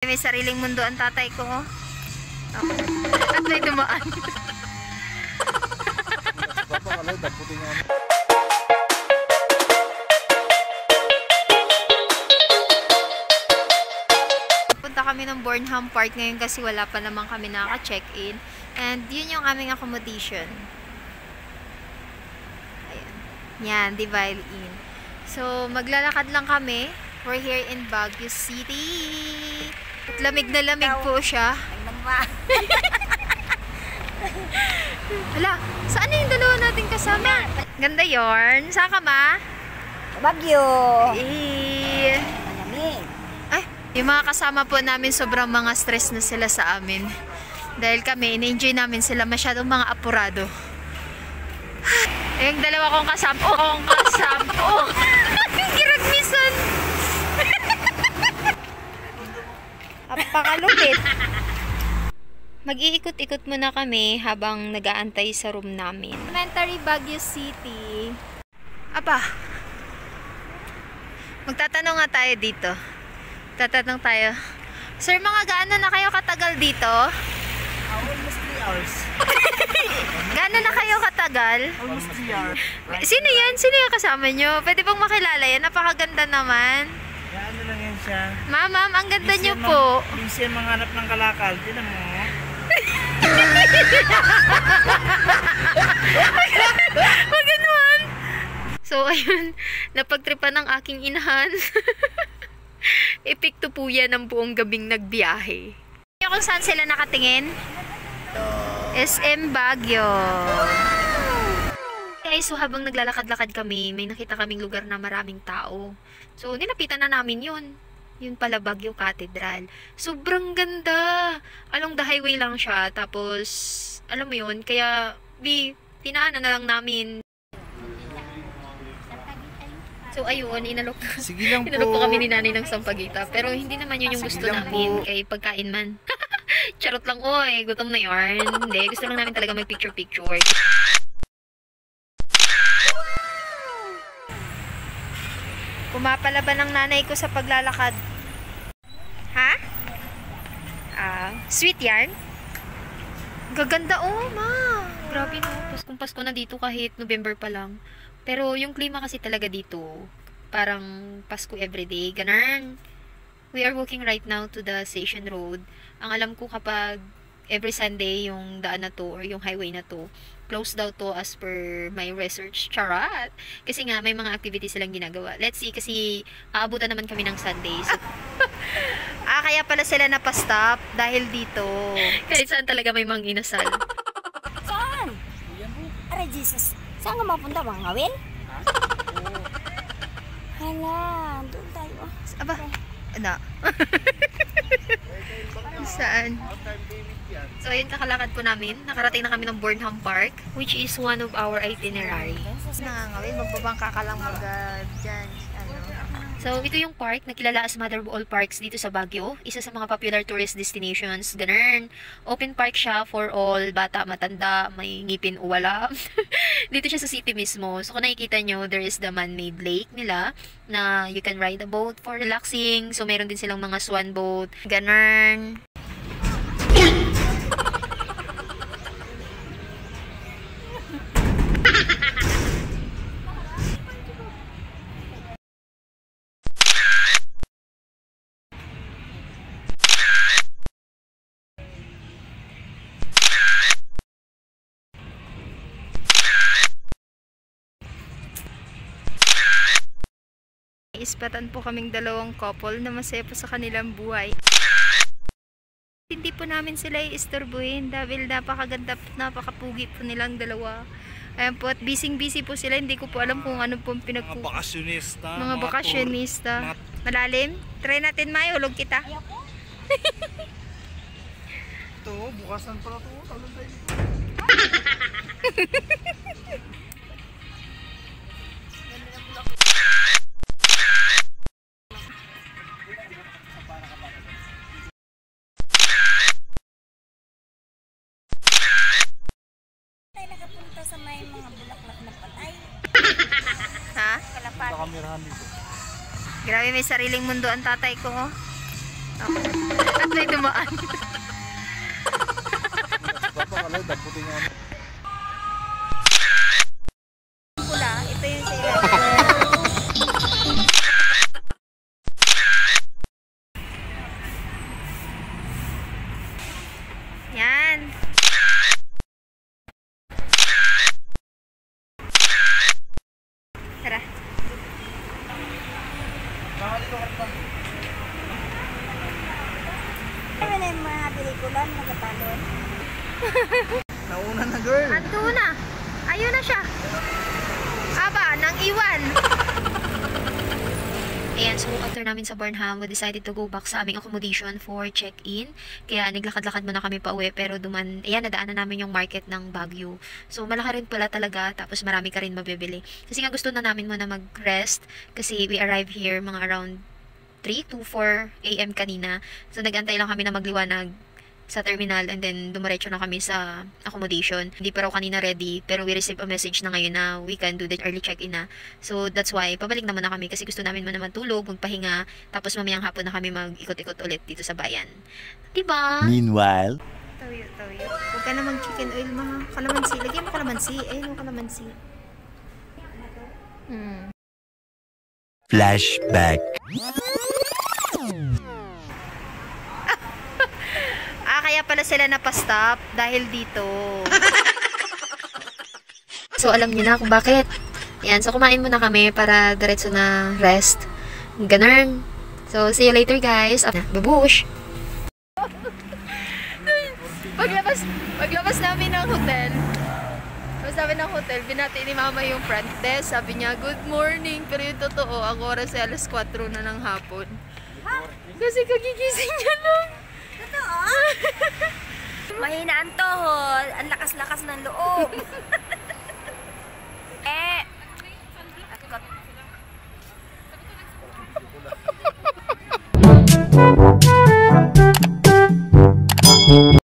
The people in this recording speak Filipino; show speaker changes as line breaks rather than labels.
May sariling mundo ang tatay ko. Oh. At may dumaan. Punta kami ng Burnham Park ngayon kasi wala pa naman kami nakaka-check-in. And yun yung aming accommodation. Ayan. Yan, Divile Inn. So, maglalakad lang kami. We're here in Baguio City. At lamig na lamig po siya. Hala, saan na yung dalawa natin kasama? Ganda yorn. Saan ka ma?
Baguio.
Ay, yung mga kasama po namin sobrang mga stress na sila sa amin. Dahil kami, in-enjoy namin sila masyadong mga apurado. Yung dalawa kong kasama. Kiragmisan. Apakalupit. Mag-iikot-ikot muna kami habang nag-aantay sa room namin. Elementary Baguio City. Apa. Magtatanong nga tayo dito. Tatanong tayo. Sir, mga gaano na kayo katagal dito?
Almost 3 hours.
Gaano na kayo katagal?
Almost 3 hours.
Sino yan? Sino yung kasama nyo? Pwede bang makilala yan? Napakaganda naman.
Ano lang yan siya.
Ma'am, ang ganda nyo po.
Busy manghanap ng kalakal. Tinan mo.
Maganon. So, ayun. Napagtripan ng aking inahan. Epekto po yan ng buong gabing nagbiyahe. Kung saan sila nakatingin? SM Baguio. Guys, so habang naglalakad-lakad kami, may nakita kaming lugar na maraming tao. So, nilapitan na namin yun. Yun pala Baguio Cathedral. Sobrang ganda. Along the highway lang siya. Tapos, alam mo yun, kaya, tinaanan na lang namin. So, ayun, inalok po kami ni nanay ng Sampaguita. Pero, hindi naman yun yung gusto namin. Kay pagkain man. Charot lang, oy. Gutom na yarn. Hindi, gusto lang namin talaga mag-picture-picture. Pumapalaban ng nanay ko sa paglalakad. Ha? Sweet yarn? Gaganda, oh, ma. Grabe, no. Paskong-pasko na dito kahit November pa lang. Pero yung klima kasi talaga dito, parang Pasko everyday. Ganun. We are walking right now to the Station Road. Ang alam ko kapag every Sunday yung daan na to or yung highway na to, close daw to as per my research. Charat! Kasi nga, may mga activities silang ginagawa. Let's see, kasi aabutan naman kami ng Sundays. So, kaya pala sila napastop dahil dito. Kahit saan talaga may mga inasal.
Saan? Aray, Jesus. Saan ka mapunta? Mga ngawin? Hala, doon tayo.
Aba, ano? Saan? So, ayun, kakalakad po namin. Nakarating na kami ng Burnham Park, which is one of our itinerary. Nangangawin, magbabangka ka lang dyan. So, ito yung park na kilala as Mother of all Parks dito sa Baguio. Isa sa mga popular tourist destinations. Ganun. Open park siya for all, bata, matanda, may ngipin o wala. Dito siya sa city mismo. So, kung nakikita nyo, there is the man-made lake nila na you can ride a boat for relaxing. So, meron din silang mga swan boat. Ganun. Ispatan po kaming dalawang couple na masaya po sa kanilang buhay. Hindi po namin sila i-istorbuhin dahil napakaganda at napakapugi po nilang dalawa. Ayan po, at busy po sila. Hindi ko po alam kung ano po
Mga bakasyonista.
Mga bakasyonista. Malalim? Try natin, May. Hulog kita.
Ito, bukasan pala ito. Talon tayo.
Sa may mga bulaklak na patay.
Ha?
Kalapati.
Kamerahan dito.
Grabe, may sariling mundo ang tatay ko. Oh. May dumaan.
Papakalay, daputin nga.
Pula, ito yung sila.
Yan. Tara.
Ano na yung mga pelikulan, nagkatalon?
Nauna na, girl.
Ando na. Ayun na siya. Aba, nang iwan. Ayan, so after namin sa Burnham, we decided to go back sa aming accommodation for check-in. Kaya naglakad-lakad muna kami pa uwi, pero ayan, nadaanan namin yung market ng Baguio. So malaki rin pala talaga, tapos marami ka rin mabibili. Kasi nga gusto na namin muna mag-rest, kasi we arrived here mga around 3 to 4 a.m. kanina. So nag-antay lang kami na magliwanag sa terminal and then dumiretso na kami sa accommodation. Hindi pa raw kanina ready, pero we received a message na ngayon na we can do the early check-in na. So that's why pabalik naman na kami kasi gusto namin naman tulog, magpahinga, tapos mamayang hapon na kami mag-ikot-ikot ulit dito sa bayan. Diba?
Meanwhile,
Toyo. Huwag ka na mag-chicken oil, mga kalamansi. Lagyan mo kalamansi. Ayun yung kalamansi.
flashback.
Kaya pala sila napastop dahil dito. So, alam niyo na kung bakit. Yan, so kumain muna kami para diretso na rest. Ganun. So, see you later guys. Babush! Paglabas namin ng hotel, binati ni mama yung front desk. Sabi niya, good morning. Pero yung totoo, ang oras ay alas 4 na ng hapon. Kasi kagigising niya lang.
Totoo? Mahina ang tuhod. Ang lakas-lakas ng loob. Takot.